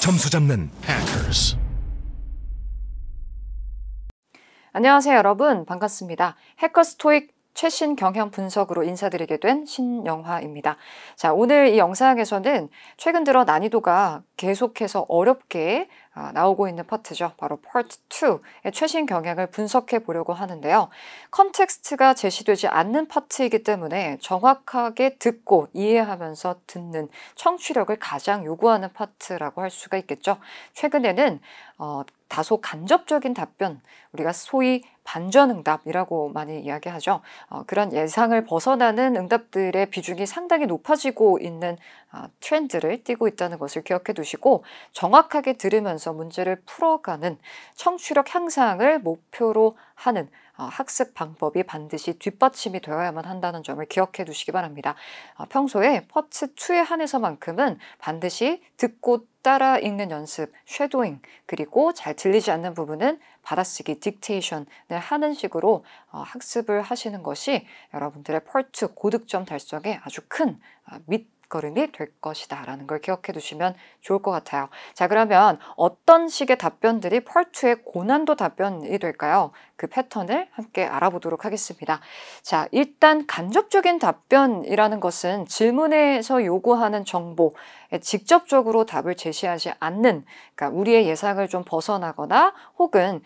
점수 잡는 Hackers. 안녕하세요 여러분, 반갑습니다. 해커스 토익 최신 경향 분석으로 인사드리게 된 신영화입니다. 자, 오늘 이 영상에서는 최근 들어 난이도가 계속해서 어렵게 나오고 있는 파트죠. 바로 파트 2의 최신 경향을 분석해 보려고 하는데요. 컨텍스트가 제시되지 않는 파트이기 때문에 정확하게 듣고 이해하면서 듣는 청취력을 가장 요구하는 파트라고 할 수가 있겠죠. 최근에는 다소 간접적인 답변, 우리가 소위 반전응답이라고 많이 이야기하죠. 그런 예상을 벗어나는 응답들의 비중이 상당히 높아지고 있는 트렌드를 띠고 있다는 것을 기억해 두시고, 정확하게 들으면서 문제를 풀어가는 청취력 향상을 목표로 하는 학습 방법이 반드시 뒷받침이 되어야만 한다는 점을 기억해 두시기 바랍니다. 평소에 파트 2에 한해서만큼은 반드시 듣고 따라 읽는 연습, 쉐도잉, 그리고 잘 들리지 않는 부분은 받아쓰기, 딕테이션을 하는 식으로 학습을 하시는 것이 여러분들의 파트 2 고득점 달성에 아주 큰 밑거름이 될 것이다 라는 걸 기억해 두시면 좋을 것 같아요. 자, 그러면 어떤 식의 답변들이 파트 2의 고난도 답변이 될까요? 그 패턴을 함께 알아보도록 하겠습니다. 자, 일단 간접적인 답변이라는 것은 질문에서 요구하는 정보에 직접적으로 답을 제시하지 않는, 그러니까 우리의 예상을 좀 벗어나거나 혹은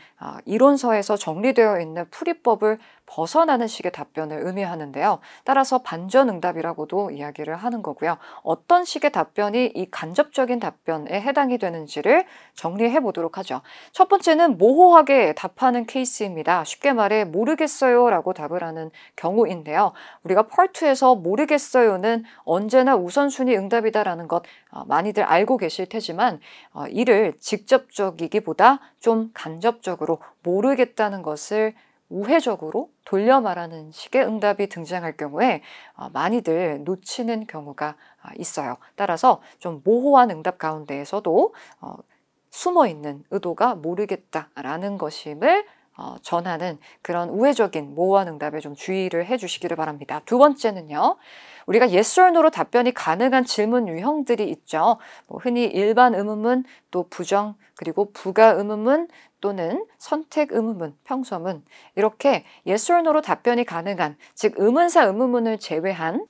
이론서에서 정리되어 있는 풀이법을 벗어나는 식의 답변을 의미하는데요. 따라서 반전응답이라고도 이야기를 하는 거고요. 어떤 식의 답변이 이 간접적인 답변에 해당이 되는지를 정리해 보도록 하죠. 첫 번째는 모호하게 답하는 케이스입니다. 쉽게 말해 모르겠어요 라고 답을 하는 경우인데요. 우리가 파트 2에서 모르겠어요는 언제나 우선순위 응답이다라는 것 많이들 알고 계실 테지만 이를 직접적이기보다 좀 간접적으로 모르겠다는 것을 우회적으로 돌려 말하는 식의 응답이 등장할 경우에 많이들 놓치는 경우가 있어요. 따라서 좀 모호한 응답 가운데에서도 숨어있는 의도가 모르겠다라는 것임을 전하는 그런 우회적인 모호한 응답에 좀 주의를 해주시기를 바랍니다. 두 번째는요. 우리가 yes or no로 답변이 가능한 질문 유형들이 있죠. 흔히 일반 의문문, 또 부정, 그리고 부가 의문문 또는 선택 의문문, 평서문, 이렇게 yes or no로 답변이 가능한, 즉 의문사 의문문을 제외한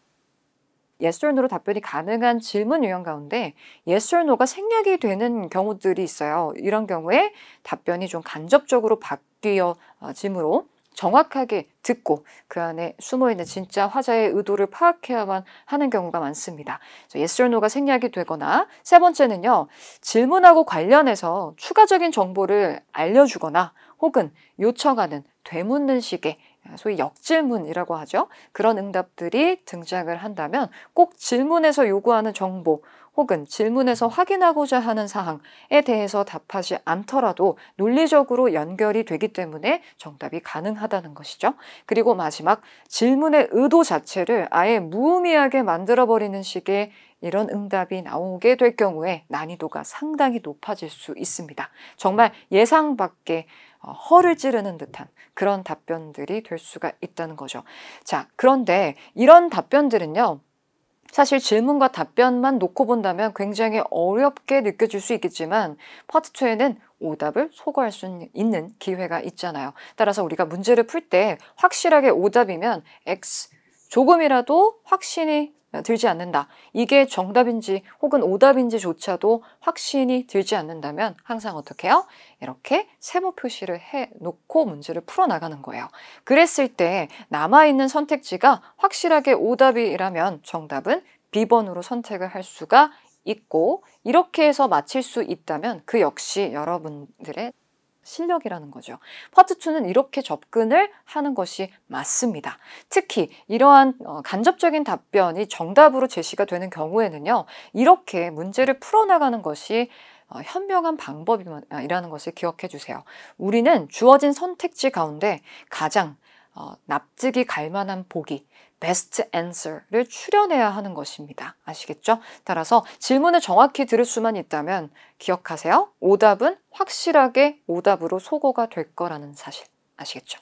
yes or no로 답변이 가능한 질문 유형 가운데 yes or no가 생략이 되는 경우들이 있어요. 이런 경우에 답변이 좀 간접적으로 바뀌어지므로 정확하게 듣고 그 안에 숨어있는 진짜 화자의 의도를 파악해야만 하는 경우가 많습니다. yes or no가 생략이 되거나, 세 번째는요. 질문하고 관련해서 추가적인 정보를 알려주거나 혹은 요청하는 되묻는 식의 소위 역질문이라고 하죠. 그런 응답들이 등장을 한다면 꼭 질문에서 요구하는 정보 혹은 질문에서 확인하고자 하는 사항에 대해서 답하지 않더라도 논리적으로 연결이 되기 때문에 정답이 가능하다는 것이죠. 그리고 마지막, 질문의 의도 자체를 아예 무의미하게 만들어버리는 식의 이런 응답이 나오게 될 경우에 난이도가 상당히 높아질 수 있습니다. 정말 예상 밖의 허를 찌르는 듯한 그런 답변들이 될 수가 있다는 거죠. 자, 그런데 이런 답변들은요. 사실 질문과 답변만 놓고 본다면 굉장히 어렵게 느껴질 수 있겠지만 파트 2에는 오답을 소거할 수 있는 기회가 있잖아요. 따라서 우리가 문제를 풀 때 확실하게 오답이면 X, 조금이라도 확신이 들지 않는다. 이게 정답인지 혹은 오답인지조차도 확신이 들지 않는다면 항상 어떻게 해요? 이렇게 세모 표시를 해놓고 문제를 풀어나가는 거예요. 그랬을 때 남아있는 선택지가 확실하게 오답이라면 정답은 B번으로 선택을 할 수가 있고, 이렇게 해서 맞힐 수 있다면 그 역시 여러분들의 실력이라는 거죠. 파트 2는 이렇게 접근을 하는 것이 맞습니다. 특히 이러한 간접적인 답변이 정답으로 제시가 되는 경우에는요. 이렇게 문제를 풀어나가는 것이 현명한 방법이라는 것을 기억해 주세요. 우리는 주어진 선택지 가운데 가장 납득이 갈 만한 보기, best answer를 추려내야 하는 것입니다. 아시겠죠? 따라서 질문을 정확히 들을 수만 있다면 기억하세요. 오답은 확실하게 오답으로 소거가 될 거라는 사실. 아시겠죠?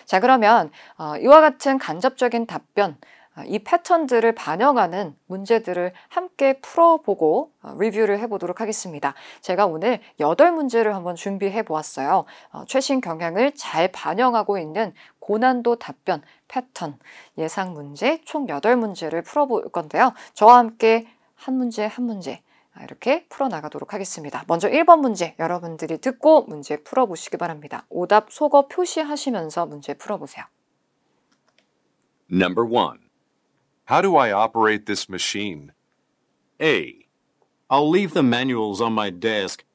자, 그러면 이와 같은 간접적인 답변, 이 패턴들을 반영하는 문제들을 함께 풀어보고 리뷰를 해보도록 하겠습니다. 제가 오늘 8문제를 한번 준비해 보았어요. 최신 경향을 잘 반영하고 있는 고난도 답변 패턴 예상 문제 총 8문제를 풀어볼 건데요. 저와 함께 한 문제 한 문제 이렇게 풀어나가도록 하겠습니다. 먼저 1번 문제 여러분들이 듣고 문제 풀어보시기 바랍니다. 오답 속어 표시하시면서 문제 풀어보세요. Number 1. How do I operate this machine? A. I'll leave the manuals on my desk.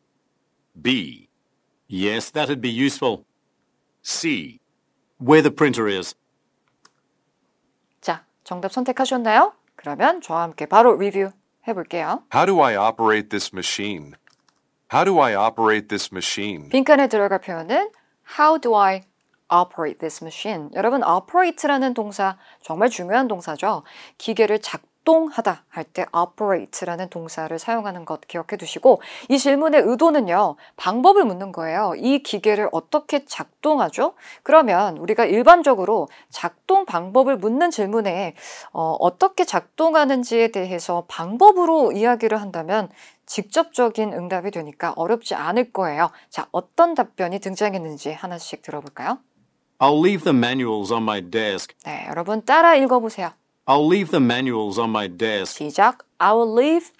B. Yes, that'd be useful. C. Where the printer is. 자, 정답 선택하셨나요? 그러면 저와 함께 바로 리뷰 해볼게요. How do I operate this machine? How do I operate this machine? 빈칸에 들어갈 표현은 How do I operate this machine? 여러분, operate라는 동사 정말 중요한 동사죠. 기계를 작동하다 할 때 operate라는 동사를 사용하는 것 기억해 두시고 이 질문의 의도는요. 방법을 묻는 거예요. 이 기계를 어떻게 작동하죠? 그러면 우리가 일반적으로 작동 방법을 묻는 질문에 어떻게 작동하는지에 대해서 방법으로 이야기를 한다면 직접적인 응답이 되니까 어렵지 않을 거예요. 자, 어떤 답변이 등장했는지 하나씩 들어볼까요? I'll leave the manuals on my desk. 네, 여러분 따라 읽어보세요. I'll leave the manuals on my desk. 시작. I will leave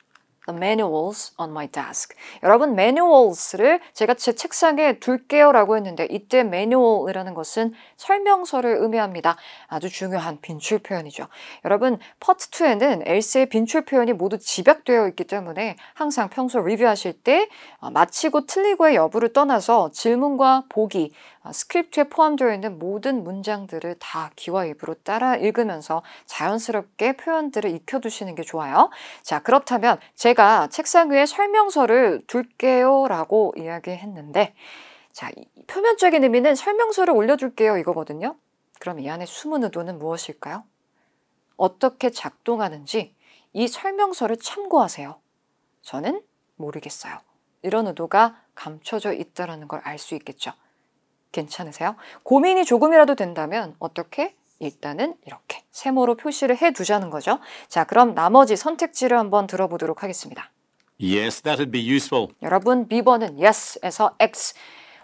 the manuals on my desk. 여러분, manuals를 제가 제 책상에 둘게요 라고 했는데 이때 manual이라는 것은 설명서를 의미합니다. 아주 중요한 빈출 표현이죠. 여러분, 파트 2에는 else의 빈출 표현이 모두 집약되어 있기 때문에 항상 평소 리뷰하실 때 마치고 틀리고의 여부를 떠나서 질문과 보기, 스크립트에 포함되어 있는 모든 문장들을 다 귀와 입으로 따라 읽으면서 자연스럽게 표현들을 익혀두시는 게 좋아요. 자, 그렇다면 제가 책상 위에 설명서를 둘게요 라고 이야기했는데 자, 표면적인 의미는 설명서를 올려둘게요 이거거든요. 그럼 이 안에 숨은 의도는 무엇일까요? 어떻게 작동하는지 이 설명서를 참고하세요. 저는 모르겠어요. 이런 의도가 감춰져 있다는 걸 알 수 있겠죠. 괜찮으세요? 고민이 조금이라도 된다면 어떻게? 일단은 이렇게 세모로 표시를 해두자는 거죠. 자, 그럼 나머지 선택지를 한번 들어보도록 하겠습니다. Yes, that'd be useful. 여러분, B번은 yes에서 X.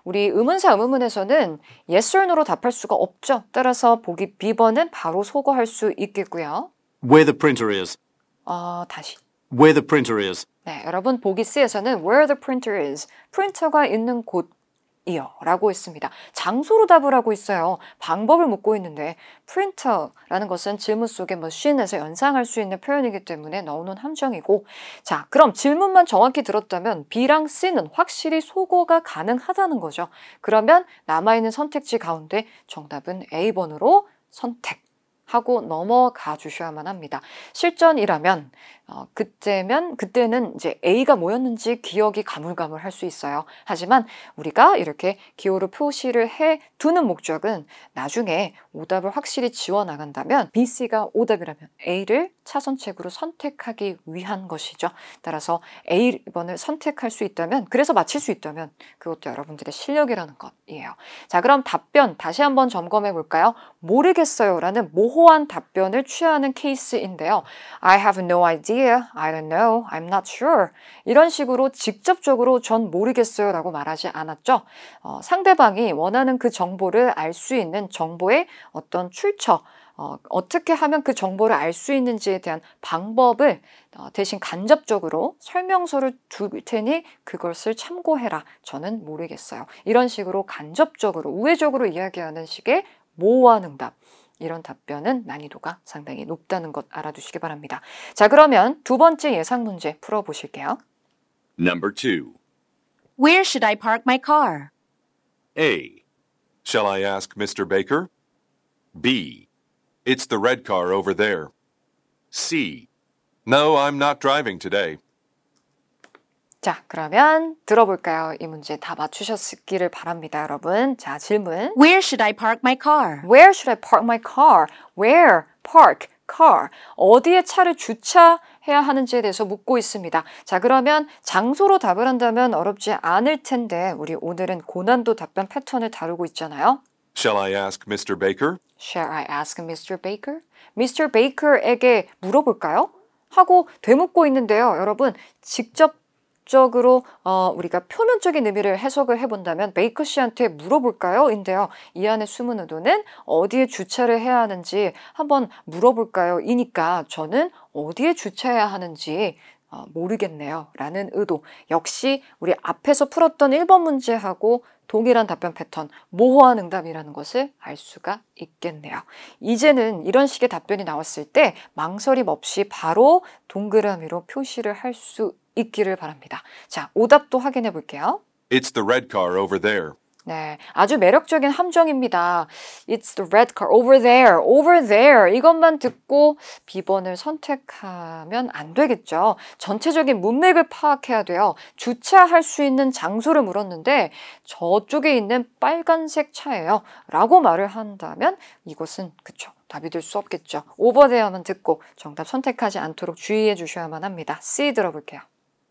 우리 의문사 의문문에서는 yes or no로 답할 수가 없죠. 따라서 보기 B번은 바로 소거할 수 있겠고요. Where the printer is. 다시. Where the printer is. 네, 여러분 보기 C에서는 where the printer is. 프린터가 있는 곳이요 라고 했습니다. 장소로 답을 하고 있어요. 방법을 묻고 있는데 프린터라는 것은 질문 속에 machine에서 연상할 수 있는 표현이기 때문에 넣어놓은 함정이고 자, 그럼 질문만 정확히 들었다면 B랑 C는 확실히 소거가 가능하다는 거죠. 그러면 남아있는 선택지 가운데 정답은 A번으로 선택하고 넘어가 주셔야만 합니다. 실전이라면 그때는 이제 A가 뭐였는지 기억이 가물가물할 수 있어요. 하지만 우리가 이렇게 기호로 표시를 해 두는 목적은 나중에 오답을 확실히 지워 나간다면 B, C가 오답이라면 A를 차선책으로 선택하기 위한 것이죠. 따라서 A번을 선택할 수 있다면, 그래서 맞힐 수 있다면 그것도 여러분들의 실력이라는 것이에요. 자, 그럼 답변 다시 한번 점검해 볼까요? 모르겠어요 라는 모호한 답변을 취하는 케이스인데요. I have no idea. I don't know. I'm not sure. 이런 식으로 직접적으로 전 모르겠어요 라고 말하지 않았죠. 상대방이 원하는 그 정보를 알 수 있는 정보의 어떤 출처, 어떻게 하면 그 정보를 알 수 있는지에 대한 방법을 대신 간접적으로 설명서를 둘 테니 그것을 참고해라. 저는 모르겠어요. 이런 식으로 간접적으로 우회적으로 이야기하는 식의 모호한 응답. 이런 답변은 난이도가 상당히 높다는 것 알아두시기 바랍니다. 자, 그러면 두 번째 예상 문제 풀어보실게요. Number 2. Where should I park my car? A. Shall I ask Mr. Baker? B. It's the red car over there. C. No, I'm not driving today. 자, 그러면 들어볼까요? 이 문제 다 맞추셨기를 바랍니다, 여러분. 자, 질문. Where should I park my car? Where should I park my car? Where park car? 어디에 차를 주차해야 하는지에 대해서 묻고 있습니다. 자, 그러면 장소로 답을 한다면 어렵지 않을 텐데 우리 오늘은 고난도 답변 패턴을 다루고 있잖아요. Shall I ask Mr. Baker? Shall I ask Mr. Baker? Mr. Baker에게 물어볼까요? 하고 되묻고 있는데요. 여러분, 직접적으로 우리가 표면적인 의미를 해석을 해본다면 베이커 씨한테 물어볼까요? 인데요. 이 안에 숨은 의도는 어디에 주차를 해야 하는지 한번 물어볼까요? 이니까 저는 어디에 주차해야 하는지 모르겠네요. 라는 의도. 역시 우리 앞에서 풀었던 1번 문제하고 동일한 답변 패턴, 모호한 응답이라는 것을 알 수가 있겠네요. 이제는 이런 식의 답변이 나왔을 때 망설임 없이 바로 동그라미로 표시를 할 수 있기를 바랍니다. 자, 오답도 확인해 볼게요. It's the red car over there. 네, 아주 매력적인 함정입니다. It's the red car over there, over there. 이것만 듣고 B번을 선택하면 안 되겠죠. 전체적인 문맥을 파악해야 돼요. 주차할 수 있는 장소를 물었는데 저쪽에 있는 빨간색 차예요. 라고 말을 한다면 이것은 그쵸. 답이 될 수 없겠죠. over there만 듣고 정답 선택하지 않도록 주의해 주셔야만 합니다. C 들어볼게요.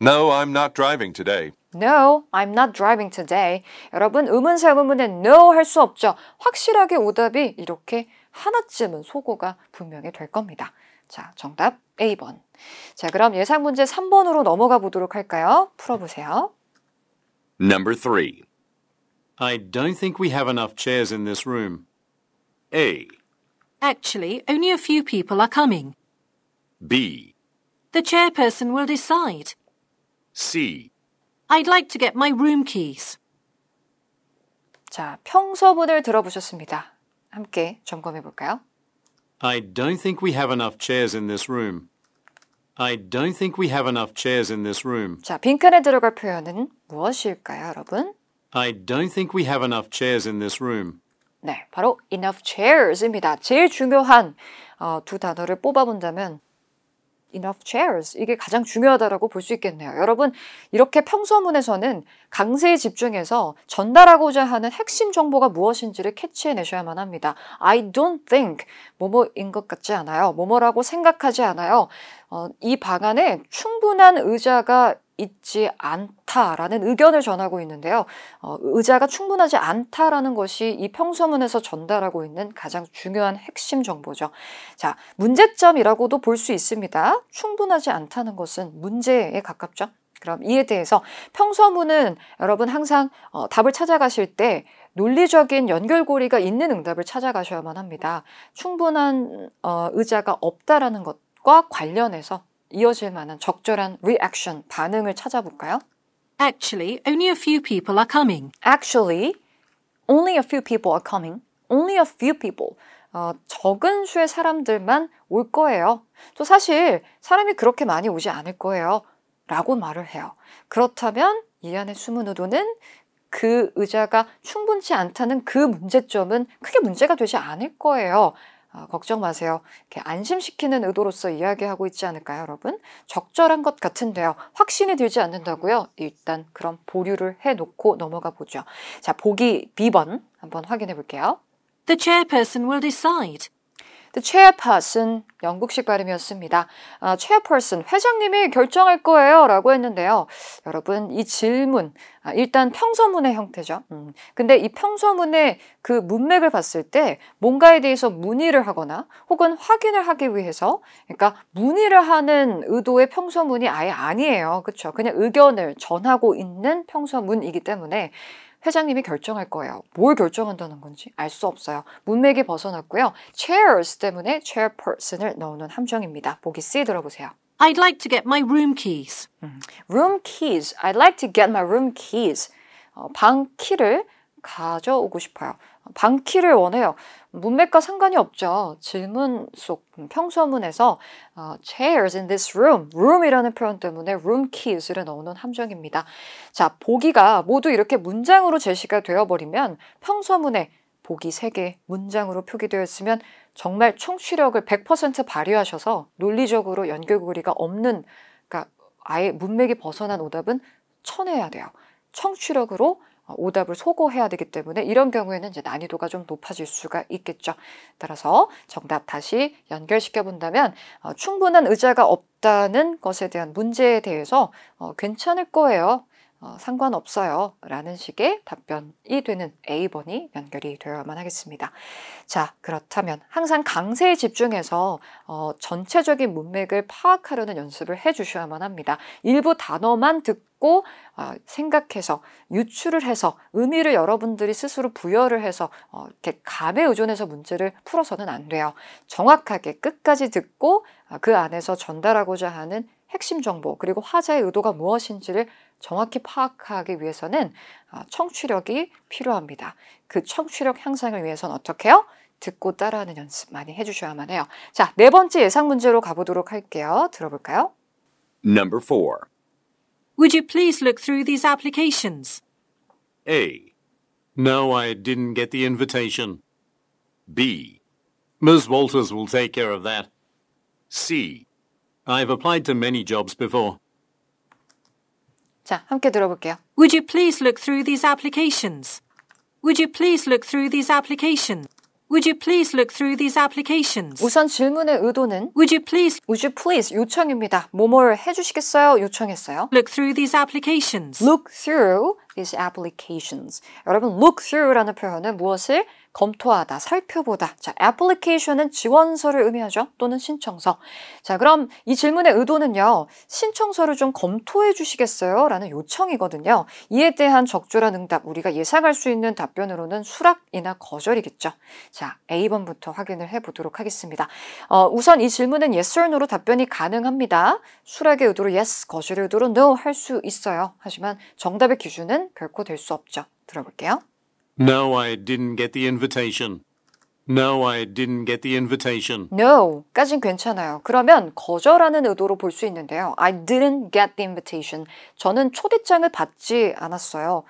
No, I'm not driving today. No, I'm not driving today. 여러분, 의문사 의문문에 no 할 수 없죠. 확실하게 오답이 이렇게 하나쯤은 소거가 분명히 될 겁니다. 자, 정답 A번. 자, 그럼 예상 문제 3번으로 넘어가 보도록 할까요? 풀어보세요. Number 3. I don't think we have enough chairs in this room. A, Actually, only a few people are coming. B, The chairperson will decide. C, I'd like to get my room keys. 자, 평서문을 들어보셨습니다. 함께 점검해 볼까요? I don't think we have enough chairs in this room. I don't think we have enough chairs in this room. 자, 빈칸에 들어갈 표현은 무엇일까요, 여러분? I don't think we have enough chairs in this room. 네, 바로 enough chairs입니다. 제일 중요한 두 단어를 뽑아본다면 enough chairs, 이게 가장 중요하다고 볼 수 있겠네요. 여러분, 이렇게 평서문에서는 강세에 집중해서 전달하고자 하는 핵심 정보가 무엇인지를 캐치해내셔야만 합니다. I don't think, 뭐뭐인 것 같지 않아요. 뭐뭐라고 생각하지 않아요. 이 방 안에 충분한 의자가 있지 않다라는 의견을 전하고 있는데요. 의자가 충분하지 않다라는 것이 이 평서문에서 전달하고 있는 가장 중요한 핵심 정보죠. 자, 문제점이라고도 볼 수 있습니다. 충분하지 않다는 것은 문제에 가깝죠. 그럼 이에 대해서 평서문은 여러분 항상 답을 찾아가실 때 논리적인 연결고리가 있는 응답을 찾아가셔야만 합니다. 충분한 의자가 없다라는 것과 관련해서 이어질 만한 적절한 reaction, 반응을 찾아볼까요? Actually, only a few people are coming. Actually, only a few people are coming. Only a few people. 적은 수의 사람들만 올 거예요. 또 사실 사람이 그렇게 많이 오지 않을 거예요. 라고 말을 해요. 그렇다면 이 안에 숨은 의도는 그 의자가 충분치 않다는 그 문제점은 크게 문제가 되지 않을 거예요. 걱정 마세요. 이렇게 안심시키는 의도로서 이야기하고 있지 않을까요, 여러분? 적절한 것 같은데요. 확신이 들지 않는다고요? 일단 그럼 보류를 해놓고 넘어가 보죠. 자, 보기 B번 한번 확인해 볼게요. The chairperson will decide. The chairperson, 영국식 발음이었습니다. chairperson, 회장님이 결정할 거예요 라고 했는데요. 여러분, 이 질문, 일단 평서문의 형태죠. 근데 이 평서문의 그 문맥을 봤을 때 뭔가에 대해서 문의를 하거나 혹은 확인을 하기 위해서, 그러니까 문의를 하는 의도의 평서문이 아예 아니에요. 그렇죠? 그냥 의견을 전하고 있는 평서문이기 때문에 회장님이 결정할 거예요. 뭘 결정한다는 건지 알 수 없어요. 문맥이 벗어났고요. chairs 때문에 chairperson을 넣는 함정입니다. 보기 C 들어보세요. I'd like to get my room keys. room keys. I'd like to get my room keys. 방 키를 가져오고 싶어요. 방 키를 원해요. 문맥과 상관이 없죠. 질문 속 평서문에서 chairs in this room, room이라는 표현 때문에 room keys를 넣는 함정입니다. 자, 보기가 모두 이렇게 문장으로 제시가 되어버리면 평서문에 보기 3개 문장으로 표기되어 있으면 정말 청취력을 100% 발휘하셔서 논리적으로 연결고리가 없는, 그러니까 아예 문맥이 벗어난 오답은 쳐내야 돼요. 청취력으로 오답을 소거해야 되기 때문에 이런 경우에는 이제 난이도가 좀 높아질 수가 있겠죠. 따라서 정답 다시 연결시켜 본다면 충분한 의자가 없다는 것에 대한 문제에 대해서 괜찮을 거예요. 상관없어요 라는 식의 답변이 되는 A번이 연결이 되어야만 하겠습니다. 자, 그렇다면 항상 강세에 집중해서 전체적인 문맥을 파악하려는 연습을 해주셔야만 합니다. 일부 단어만 듣고 생각해서 유추를 해서 의미를 여러분들이 스스로 부여를 해서 이렇게 감에 의존해서 문제를 풀어서는 안 돼요. 정확하게 끝까지 듣고 그 안에서 전달하고자 하는 핵심 정보 그리고 화자의 의도가 무엇인지를 정확히 파악하기 위해서는 청취력이 필요합니다. 그 청취력 향상을 위해서는 어떻게 해요? 듣고 따라하는 연습 많이 해주셔야만 해요. 자, 네 번째 예상 문제로 가보도록 할게요. 들어볼까요? Number 4. Would you please look through these applications? A. No, I didn't get the invitation. B. Ms. Walters will take care of that. C. I've applied to many jobs before. 자, 함께 들어볼게요. Would you please look through these applications? Would you please look through these applications? Would you please look through these applications? 우선 질문의 의도는 Would you please Would you please 요청입니다. 뭐뭘 해주시겠어요? 요청했어요. look through these applications? Look through these applications. 여러분, look through라는 표현은 무엇을 검토하다, 살펴보다. 자, application은 지원서를 의미하죠. 또는 신청서. 자, 그럼 이 질문의 의도는요. 신청서를 좀 검토해 주시겠어요? 라는 요청이거든요. 이에 대한 적절한 응답, 우리가 예상할 수 있는 답변으로는 수락이나 거절이겠죠. 자, A번부터 확인을 해보도록 하겠습니다. 우선 이 질문은 yes or no로 답변이 가능합니다. 수락의 의도로 yes, 거절의 의도로 no 할 수 있어요. 하지만 정답의 기준은 결코 될 수 없죠. 들어볼게요. No, I didn't get the invitation. No, I didn't get the invitation. No 까진 괜찮아요. 그러면 거절하는 의도로 볼 수 있는데요. I didn't get the invitation. 저는 초대장을 받지 않았어요.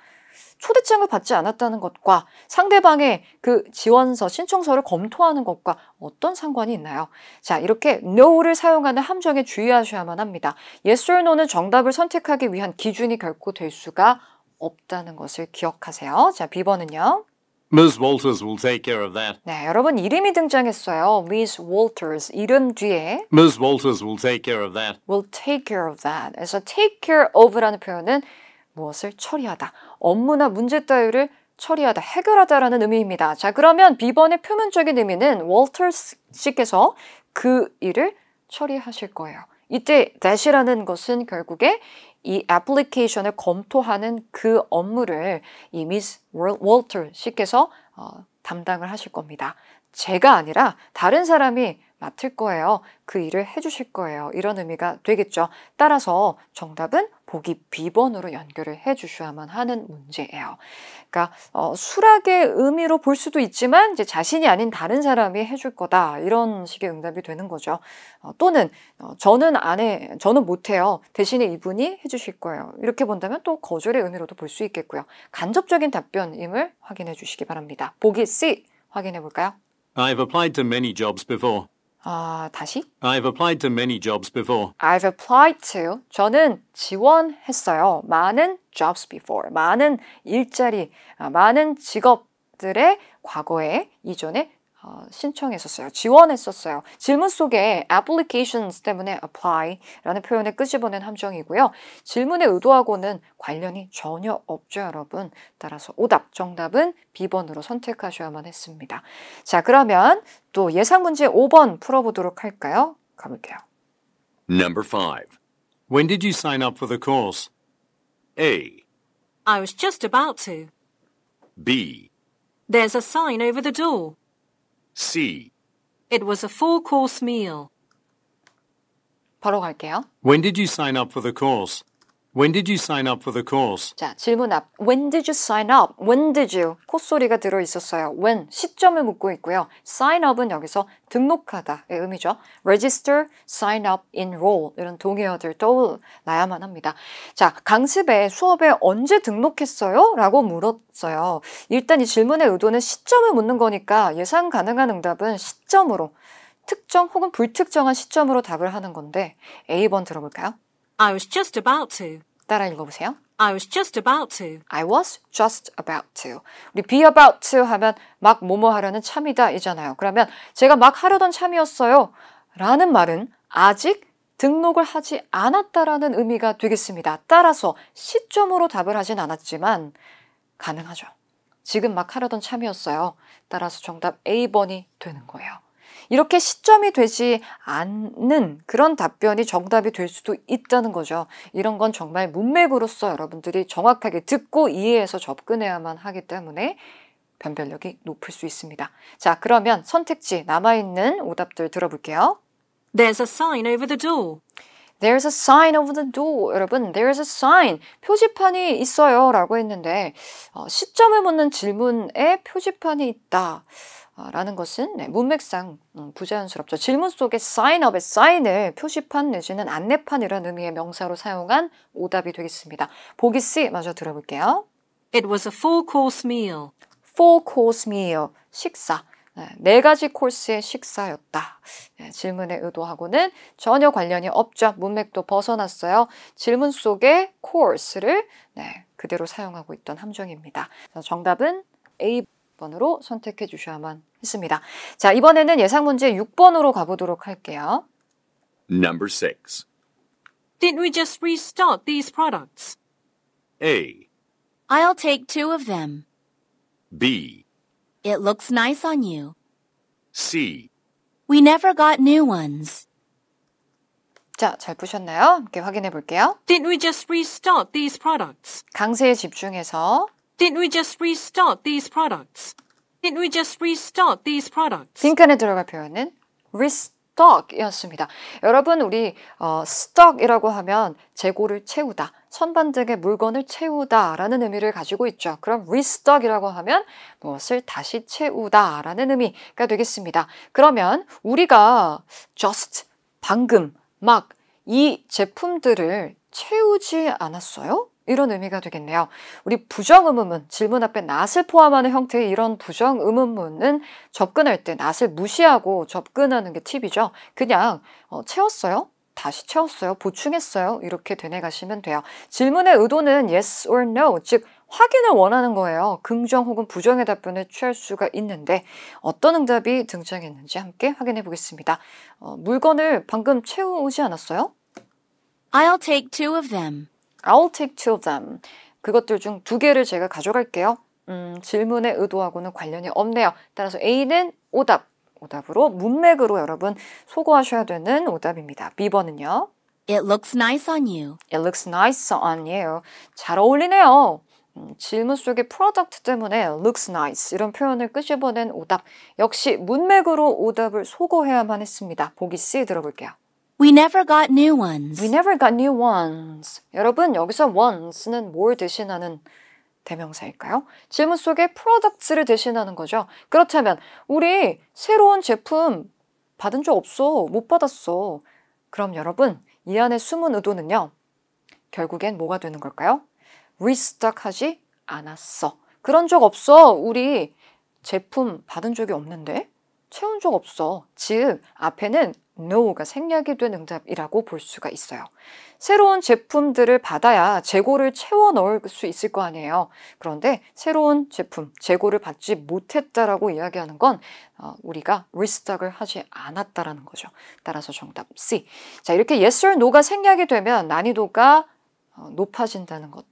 초대장을 받지 않았다는 것과 상대방의 그 지원서, 신청서를 검토하는 것과 어떤 상관이 있나요? 자, 이렇게 no를 사용하는 함정에 주의하셔야만 합니다. yes or no는 정답을 선택하기 위한 기준이 결코 될 수가 없다는 것을 기억하세요. 자, B번은요. Ms. Walters will take care of that. 네, 여러분 이름이 등장했어요. Miss Walters 이름 뒤에 Ms. Walters will take care of that. will take care of that. 그래서 take care of라는 표현은 무엇을 처리하다, 업무나 문제 따위를 처리하다, 해결하다라는 의미입니다. 자, 그러면 B번의 표면적인 의미는 Walters 씨께서 그 일을 처리하실 거예요. 이때 that이라는 것은 결국에 이 애플리케이션을 검토하는 그 업무를 이 미스 월터 씨께서 담당을 하실 겁니다. 제가 아니라 다른 사람이 맡을 거예요. 그 일을 해주실 거예요. 이런 의미가 되겠죠. 따라서 정답은 보기 B번으로 연결을 해주셔야만 하는 문제예요. 그러니까 수락의 의미로 볼 수도 있지만 이제 자신이 아닌 다른 사람이 해줄 거다. 이런 식의 응답이 되는 거죠. 또는 저는 못해요. 대신에 이분이 해주실 거예요. 이렇게 본다면 또 거절의 의미로도 볼 수 있겠고요. 간접적인 답변임을 확인해 주시기 바랍니다. 보기 C 확인해 볼까요? I've applied to many jobs before. 다시. I've applied to many jobs before. I've applied to. 저는 지원했어요. 많은 jobs before. 많은 일자리, 많은 직업들의 과거에 이전에 신청했었어요. 지원했었어요. 질문 속에 applications 때문에 apply라는 표현을 끄집어낸 함정이고요. 질문의 의도하고는 관련이 전혀 없죠, 여러분. 따라서 오답, 정답은 B번으로 선택하셔야만 했습니다. 자, 그러면 또 예상 문제 5번 풀어보도록 할까요? 가볼게요. Number 5. When did you sign up for the course? A. I was just about to. B. There's a sign over the door. C. It was a 4-course meal. 바로 갈게요. When did you sign up for the course? When did you sign up for the course? 자, 질문 앞. When did you sign up? When did you? 콧소리가 들어있었어요. When, 시점을 묻고 있고요. Sign up은 여기서 등록하다의 의미죠. Register, sign up, enroll 이런 동의어들 떠올라야만 합니다. 자, 강습에 수업에 언제 등록했어요? 라고 물었어요. 일단 이 질문의 의도는 시점을 묻는 거니까 예상 가능한 응답은 시점으로, 특정 혹은 불특정한 시점으로 답을 하는 건데 A번 들어볼까요? I was just about to. 따라 읽어보세요. I was just about to. I was just about to. 우리 be about to 하면 막 뭐뭐 하려는 참이다 이잖아요. 그러면 제가 막 하려던 참이었어요. 라는 말은 아직 등록을 하지 않았다라는 의미가 되겠습니다. 따라서 시점으로 답을 하진 않았지만 가능하죠. 지금 막 하려던 참이었어요. 따라서 정답 A번이 되는 거예요. 이렇게 시점이 되지 않는 그런 답변이 정답이 될 수도 있다는 거죠. 이런 건 정말 문맥으로서 여러분들이 정확하게 듣고 이해해서 접근해야만 하기 때문에 변별력이 높을 수 있습니다. 자, 그러면 선택지 남아있는 오답들 들어볼게요. There's a sign over the door. There's a sign over the door. 여러분, there's a sign. 표지판이 있어요. 라고 했는데 시점을 묻는 질문에 표지판이 있다. 라는 것은 문맥상 부자연스럽죠. 질문 속에 sign up의 sign을 표지판 내지는 안내판이라는 의미의 명사로 사용한 오답이 되겠습니다. 보기 C 마저 들어볼게요. It was a 4-course meal. 4-course meal, 식사. 4가지 코스의 식사였다. 질문의 의도하고는 전혀 관련이 없죠. 문맥도 벗어났어요. 질문 속에 course를 그대로 사용하고 있던 함정입니다. 정답은 A번으로 선택해 주셔야만 했습니다. 자, 이번에는 예상 문제 6번으로 가보도록 할게요. Number 6. Didn't we just restock these products? A. I'll take 2 of them. B. It looks nice on you. C. We never got new ones. 자, 잘 푸셨나요? 함께 확인해 볼게요. Didn't we just restock these products? 강세에 집중해서 Didn't we just restock these products? Didn't we just restock these products? 빈칸에 들어갈 표현은 restock이었습니다. 여러분, 우리 stock이라고 하면 재고를 채우다, 선반 등의 물건을 채우다 라는 의미를 가지고 있죠. 그럼 restock이라고 하면 무엇을 다시 채우다 라는 의미가 되겠습니다. 그러면 우리가 just, 방금, 막 이 제품들을 채우지 않았어요? 이런 의미가 되겠네요. 우리 부정의문문, 질문 앞에 not을 포함하는 형태의 이런 부정의문문은 접근할 때 not을 무시하고 접근하는 게 팁이죠. 그냥 채웠어요? 다시 채웠어요? 보충했어요? 이렇게 되뇌가시면 돼요. 질문의 의도는 yes or no, 즉 확인을 원하는 거예요. 긍정 혹은 부정의 답변을 취할 수가 있는데 어떤 응답이 등장했는지 함께 확인해 보겠습니다. 물건을 방금 채우지 않았어요? I'll take 2 of them. I'll take 2 of them. 그것들 중 2개를 제가 가져갈게요. 질문의 의도하고는 관련이 없네요. 따라서 A는 오답으로 문맥으로 여러분 소거하셔야 되는 오답입니다. B번은요. It looks nice on you. It looks nice on you. 잘 어울리네요. 질문 속의 product 때문에 looks nice 이런 표현을 끄집어낸 오답. 역시 문맥으로 오답을 소거해야만 했습니다. 보기 C 들어볼게요. We never got new ones. We never got new ones. 여러분, 여기서 ones는 뭘 대신하는 대명사일까요? 질문 속에 products를 대신하는 거죠. 그렇다면 우리 새로운 제품 받은 적 없어. 못 받았어. 그럼 여러분, 이 안에 숨은 의도는요. 결국엔 뭐가 되는 걸까요? restock 하지 않았어. 그런 적 없어. 우리 제품 받은 적이 없는데? 채운 적 없어. 즉, 앞에는 no가 생략이 된 응답이라고 볼 수가 있어요. 새로운 제품들을 받아야 재고를 채워 넣을 수 있을 거 아니에요. 그런데 새로운 제품, 재고를 받지 못했다라고 이야기하는 건 우리가 restock을 하지 않았다라는 거죠. 따라서 정답 C. 자, 이렇게 yes or no가 생략이 되면 난이도가 높아진다는 것.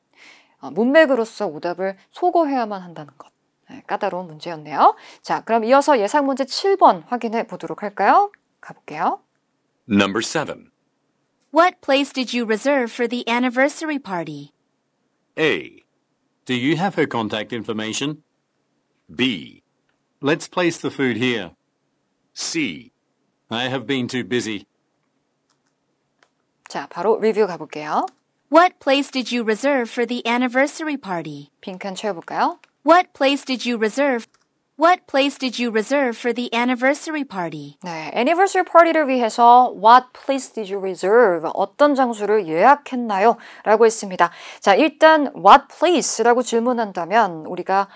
문맥으로서 오답을 소거해야만 한다는 것. 까다로운 문제였네요. 자, 그럼 이어서 예상 문제 7번 확인해 보도록 할까요? 가볼게요. Number 7. What place did you reserve for the anniversary party? A. Do you have her contact information? B. Let's place the food here. C. I have been too busy. 자, 바로 리뷰 가볼게요. What place did you reserve for the anniversary party? 빈칸 채워볼까요? What place did you reserve? What place did you reserve for the anniversary party? 네, anniversary party를 위해서 What place did you reserve? 어떤 장소를 예약했나요? 라고 했습니다. 자, 일단 What place라고 질문한다면 우리가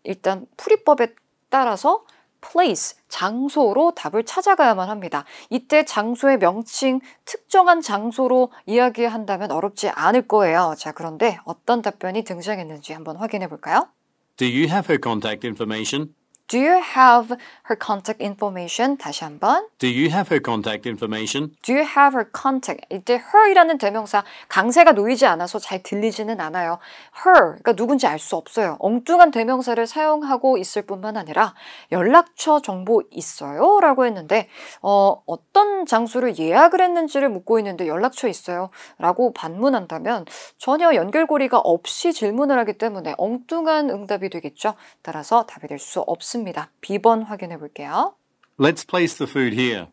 일단 풀이법에 따라서 place, 장소로 답을 찾아가야만 합니다. 이때 장소의 명칭, 특정한 장소로 이야기한다면 어렵지 않을 거예요. 자, 그런데 어떤 답변이 등장했는지 한번 확인해 볼까요? Do you have her contact information? Do you have her contact information? 다시 한번. Do you have her contact information? Do you have her contact? 이때 her이라는 대명사 강세가 놓이지 않아서 잘 들리지는 않아요. her, 그러니까 누군지 알 수 없어요. 엉뚱한 대명사를 사용하고 있을 뿐만 아니라 연락처 정보 있어요? 라고 했는데 어떤 장소를 예약을 했는지를 묻고 있는데 연락처 있어요? 라고 반문한다면 전혀 연결고리가 없이 질문을 하기 때문에 엉뚱한 응답이 되겠죠. 따라서 답이 될 수 없습니다. B번 확인해 볼게요. Let's place the food here.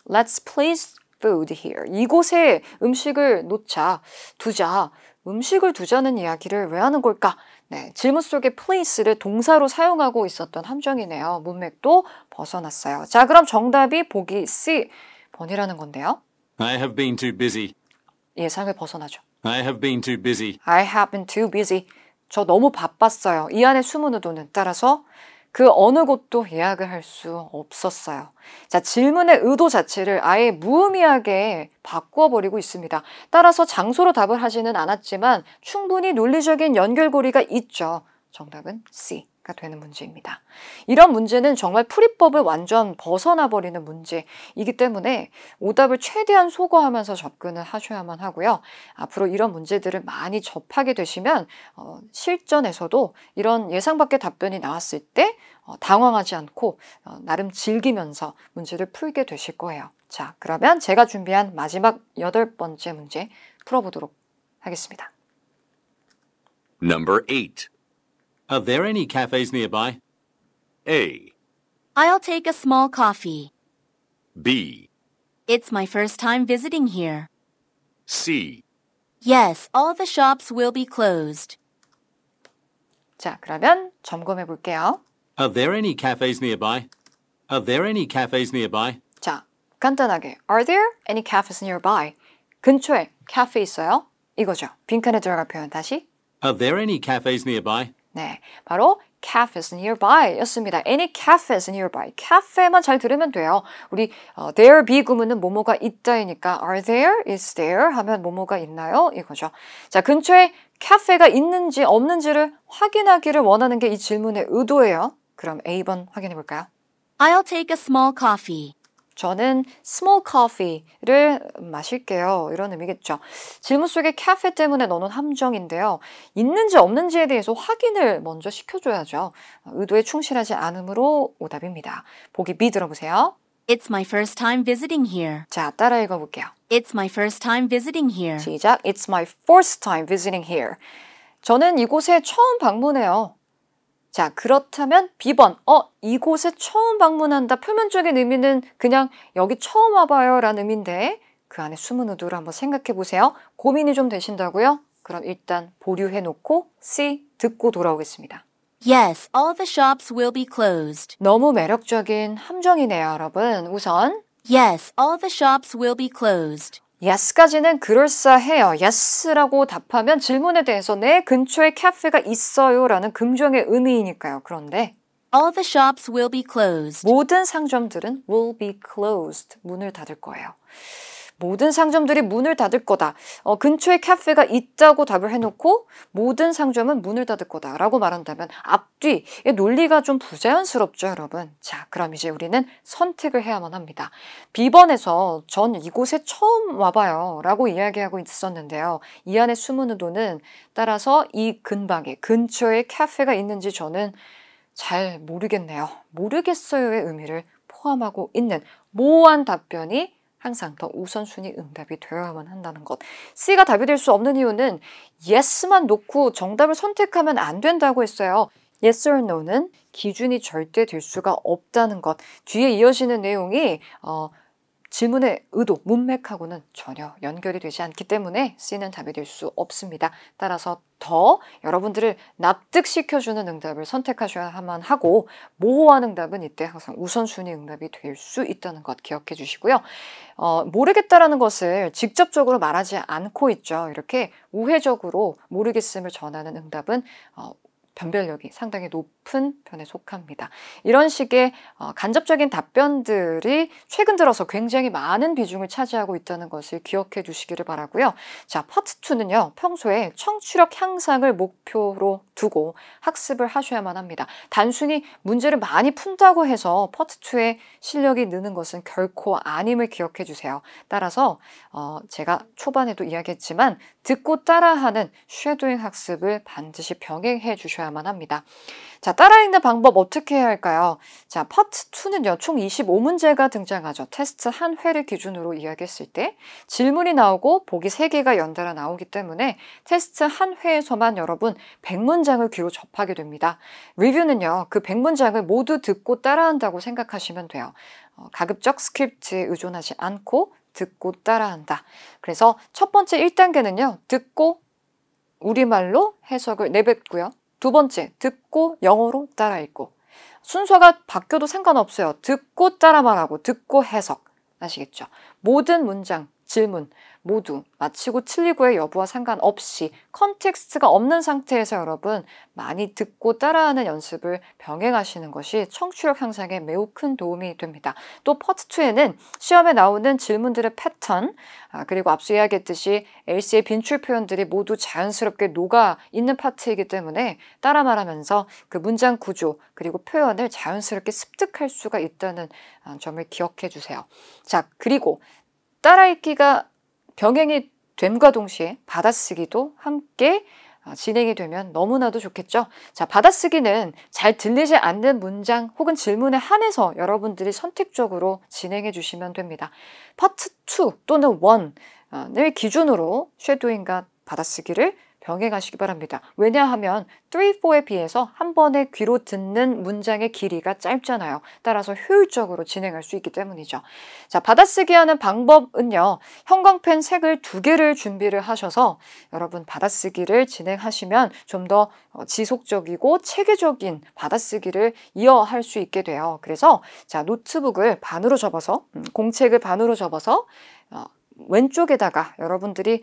Let's place food here. 이곳에 음식을 두자. 음식을 두자는 이야기를 왜 하는 걸까? 네, 질문 속에 place를 동사로 사용하고 있었던 함정이네요. 문맥도 벗어났어요. 자, 그럼 정답이 보기 C 번이라는 건데요. I have been too busy. 예상을 벗어나죠. I have been too busy. I have been too busy. 저 너무 바빴어요. 이 안에 숨은 의도는 따라서 그 어느 곳도 예약을 할 수 없었어요. 자, 질문의 의도 자체를 아예 무의미하게 바꾸어버리고 있습니다. 따라서 장소로 답을 하지는 않았지만 충분히 논리적인 연결고리가 있죠. 정답은 C가 되는 문제입니다. 이런 문제는 정말 풀이법을 완전 벗어나버리는 문제이기 때문에 오답을 최대한 소거하면서 접근을 하셔야만 하고요. 앞으로 이런 문제들을 많이 접하게 되시면 실전에서도 이런 예상 밖의 답변이 나왔을 때 당황하지 않고 나름 즐기면서 문제를 풀게 되실 거예요. 자, 그러면 제가 준비한 마지막 8번째 문제 풀어보도록 하겠습니다. Number 8. Are there any cafes nearby? A. I'll take a small coffee. B. It's my first time visiting here. C. Yes, all the shops will be closed. 자, 그러면 점검해 볼게요. Are there any cafes nearby? Are there any cafes nearby? 자, 간단하게 Are there any cafes nearby? 근처에 카페 있어요? 이거죠. 빈칸에 들어갈 표현 다시. Are there any cafes nearby? 네, 바로 cafes nearby 였습니다. Any cafes nearby. 카페만 잘 들으면 돼요. 우리 there be 구문은 뭐뭐가 있다이니까 are there, is there 하면 뭐뭐가 있나요? 이거죠. 자, 근처에 카페가 있는지 없는지를 확인하기를 원하는 게 이 질문의 의도예요. 그럼 A번 확인해 볼까요? I'll take a small coffee. 저는 small coffee를 마실게요. 이런 의미겠죠. 질문 속에 카페 때문에 넣는 함정인데요. 있는지 없는지에 대해서 확인을 먼저 시켜줘야죠. 의도에 충실하지 않으므로 오답입니다. 보기 B 들어보세요. It's my first time visiting here. 자, 따라 읽어볼게요. It's my first time visiting here. 시작. It's my first time visiting here. 저는 이곳에 처음 방문해요. 자, 그렇다면 B번, 이곳에 처음 방문한다. 표면적인 의미는 그냥 여기 처음 와봐요 라는 의미인데 그 안에 숨은 의도를 한번 생각해 보세요. 고민이 좀 되신다고요? 그럼 일단 보류해 놓고 C 듣고 돌아오겠습니다. Yes, all the shops will be closed. 너무 매력적인 함정이네요, 여러분. 우선 Yes, all the shops will be closed. Yes까지는 그럴싸해요. Yes라고 답하면 질문에 대해서 내 근처에 카페가 있어요 라는 긍정의 의미이니까요. 그런데 All the shops will be closed. 모든 상점들은 will be closed. 문을 닫을 거예요. 모든 상점들이 문을 닫을 거다. 근처에 카페가 있다고 답을 해놓고 모든 상점은 문을 닫을 거다라고 말한다면 앞뒤의 논리가 좀 부자연스럽죠, 여러분. 자, 그럼 이제 우리는 선택을 해야만 합니다. B번에서 전 이곳에 처음 와봐요 라고 이야기하고 있었는데요. 이 안에 숨은 의도는 따라서 이 근방에 근처에 카페가 있는지 저는 잘 모르겠네요. 모르겠어요의 의미를 포함하고 있는 모호한 답변이 항상 더 우선순위 응답이 되어야만 한다는 것. C가 답이 될 수 없는 이유는 Yes만 놓고 정답을 선택하면 안 된다고 했어요. Yes or No는 기준이 절대 될 수가 없다는 것. 뒤에 이어지는 내용이 질문의 의도, 문맥하고는 전혀 연결이 되지 않기 때문에 C는 답이 될 수 없습니다. 따라서 더 여러분들을 납득시켜주는 응답을 선택하셔야만 하고 모호한 응답은 이때 항상 우선순위 응답이 될 수 있다는 것 기억해 주시고요. 모르겠다라는 것을 직접적으로 말하지 않고 있죠. 이렇게 우회적으로 모르겠음을 전하는 응답은 변별력이 상당히 높은 편에 속합니다. 이런 식의 간접적인 답변들이 최근 들어서 굉장히 많은 비중을 차지하고 있다는 것을 기억해 주시기를 바라고요. 자, 파트 2는요. 평소에 청취력 향상을 목표로 두고 학습을 하셔야만 합니다. 단순히 문제를 많이 푼다고 해서 파트 2의 실력이 느는 것은 결코 아님을 기억해 주세요. 따라서 제가 초반에도 이야기했지만 듣고 따라하는 쉐도잉 학습을 반드시 병행해 주셔야만 합니다. 자, 따라 읽는 방법 어떻게 해야 할까요? 자, 파트 2는요. 총 25문제가 등장하죠. 테스트 한 회를 기준으로 이야기했을 때 질문이 나오고 보기 3개가 연달아 나오기 때문에 테스트 한 회에서만 여러분 100문장을 귀로 접하게 됩니다. 리뷰는요. 그 100문장을 모두 듣고 따라한다고 생각하시면 돼요. 가급적 스크립트에 의존하지 않고 듣고 따라한다. 그래서 첫 번째 1단계는요. 듣고 우리말로 해석을 내뱉고요. 두 번째, 듣고 영어로 따라 읽고. 순서가 바뀌어도 상관없어요. 듣고 따라 말하고 듣고 해석. 아시겠죠? 모든 문장, 질문 모두 마치고 틀리고의 여부와 상관없이 컨텍스트가 없는 상태에서 여러분 많이 듣고 따라하는 연습을 병행하시는 것이 청취력 향상에 매우 큰 도움이 됩니다. 또 파트 2에는 시험에 나오는 질문들의 패턴 그리고 앞서 이야기했듯이 LC의 빈출 표현들이 모두 자연스럽게 녹아 있는 파트이기 때문에 따라 말하면서 그 문장 구조 그리고 표현을 자연스럽게 습득할 수가 있다는 점을 기억해 주세요. 자, 그리고 따라읽기가 병행이 됨과 동시에 받아쓰기도 함께 진행이 되면 너무나도 좋겠죠. 자, 받아쓰기는 잘 들리지 않는 문장 혹은 질문에 한해서 여러분들이 선택적으로 진행해 주시면 됩니다. 파트 2 또는 1을 기준으로 쉐도잉과 받아쓰기를 병행하시기 바랍니다. 왜냐하면 3, 4에 비해서 한 번에 귀로 듣는 문장의 길이가 짧잖아요. 따라서 효율적으로 진행할 수 있기 때문이죠. 자, 받아쓰기 하는 방법은요. 형광펜 색을 2개를 준비를 하셔서 여러분 받아쓰기를 진행하시면 좀 더 지속적이고 체계적인 받아쓰기를 이어할 수 있게 돼요. 그래서 자, 노트북을 반으로 접어서 공책을 반으로 접어서 왼쪽에다가 여러분들이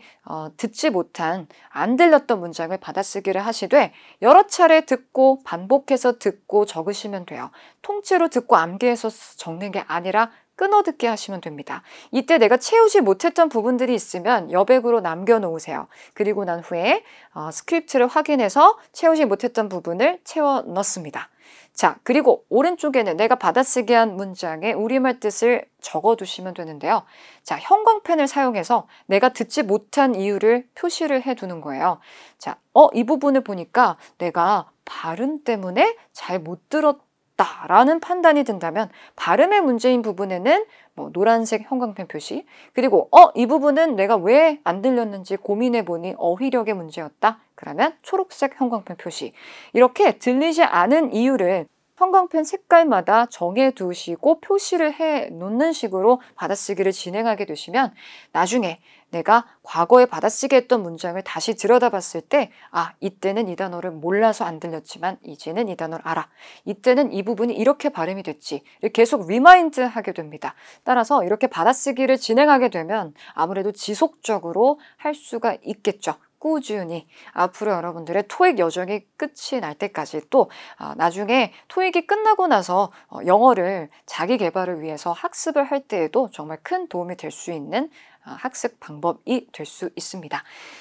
듣지 못한 안 들렸던 문장을 받아쓰기를 하시되 여러 차례 듣고 반복해서 듣고 적으시면 돼요. 통째로 듣고 암기해서 적는 게 아니라 끊어듣게 하시면 됩니다. 이때 내가 채우지 못했던 부분들이 있으면 여백으로 남겨놓으세요. 그리고 난 후에 스크립트를 확인해서 채우지 못했던 부분을 채워 넣습니다. 자, 그리고 오른쪽에는 내가 받아쓰기 한 문장의 우리말 뜻을 적어두시면 되는데요. 자, 형광펜을 사용해서 내가 듣지 못한 이유를 표시를 해두는 거예요. 자, 이 부분을 보니까 내가 발음 때문에 잘 못 들었다라는 판단이 든다면 발음의 문제인 부분에는 노란색 형광펜 표시, 그리고 이 부분은 내가 왜 안 들렸는지 고민해보니 어휘력의 문제였다. 그러면 초록색 형광펜 표시. 이렇게 들리지 않은 이유를 형광펜 색깔마다 정해두시고 표시를 해 놓는 식으로 받아쓰기를 진행하게 되시면 나중에 내가 과거에 받아쓰기 했던 문장을 다시 들여다봤을 때 이때는 이 단어를 몰라서 안 들렸지만 이제는 이 단어를 알아. 이때는 이 부분이 이렇게 발음이 됐지. 계속 리마인드 하게 됩니다. 따라서 이렇게 받아쓰기를 진행하게 되면 아무래도 지속적으로 할 수가 있겠죠. 꾸준히 앞으로 여러분들의 토익 여정이 끝이 날 때까지 또 나중에 토익이 끝나고 나서 영어를 자기 개발을 위해서 학습을 할 때에도 정말 큰 도움이 될 수 있는 학습 방법이 될 수 있습니다.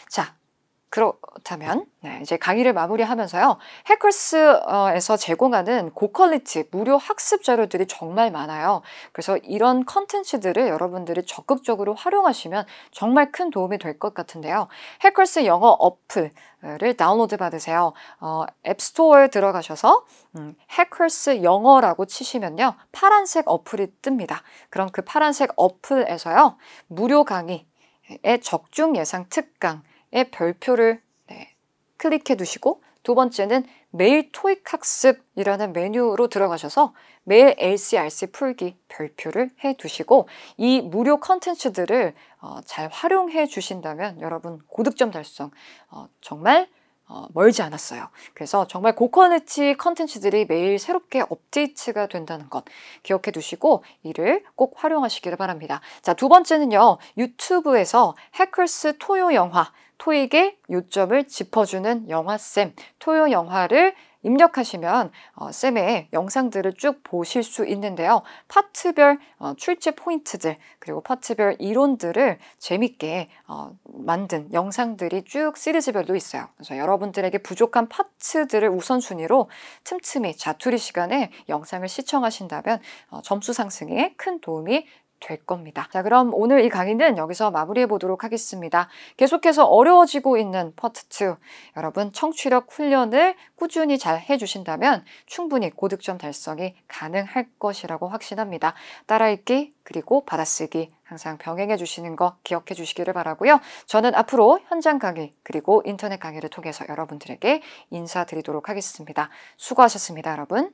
자, 그렇다면 이제 강의를 마무리하면서요. 해커스에서 제공하는 고퀄리티 무료 학습 자료들이 정말 많아요. 그래서 이런 컨텐츠들을 여러분들이 적극적으로 활용하시면 정말 큰 도움이 될 것 같은데요. 해커스 영어 어플을 다운로드 받으세요. 앱스토어에 들어가셔서 해커스 영어라고 치시면요. 파란색 어플이 뜹니다. 그럼 그 파란색 어플에서요. 무료 강의의 적중 예상 특강 의 별표를 클릭해 두시고 두 번째는 매일 토익 학습이라는 메뉴로 들어가셔서 매일 LC/RC 풀기 별표를 해 두시고 이 무료 컨텐츠들을 잘 활용해 주신다면 여러분 고득점 달성 정말 멀지 않았어요. 그래서 정말 고퀄리티 컨텐츠들이 매일 새롭게 업데이트가 된다는 것 기억해 두시고 이를 꼭 활용하시기를 바랍니다. 자, 두 번째는요. 유튜브에서 해커스 토요 영화 토익의 요점을 짚어주는 영화쌤 토요 영화를 입력하시면 쌤의 영상들을 쭉 보실 수 있는데요. 파트별 출제 포인트들 그리고 파트별 이론들을 재밌게 만든 영상들이 쭉 시리즈별로 있어요. 그래서 여러분들에게 부족한 파트들을 우선순위로 틈틈이 자투리 시간에 영상을 시청하신다면 점수 상승에 큰 도움이 될 겁니다. 자, 그럼 오늘 이 강의는 여기서 마무리해 보도록 하겠습니다. 계속해서 어려워지고 있는 파트 2. 여러분 청취력 훈련을 꾸준히 잘 해주신다면 충분히 고득점 달성이 가능할 것이라고 확신합니다. 따라읽기 그리고 받아쓰기 항상 병행해 주시는 거 기억해 주시기를 바라고요. 저는 앞으로 현장 강의 그리고 인터넷 강의를 통해서 여러분들에게 인사드리도록 하겠습니다. 수고하셨습니다, 여러분.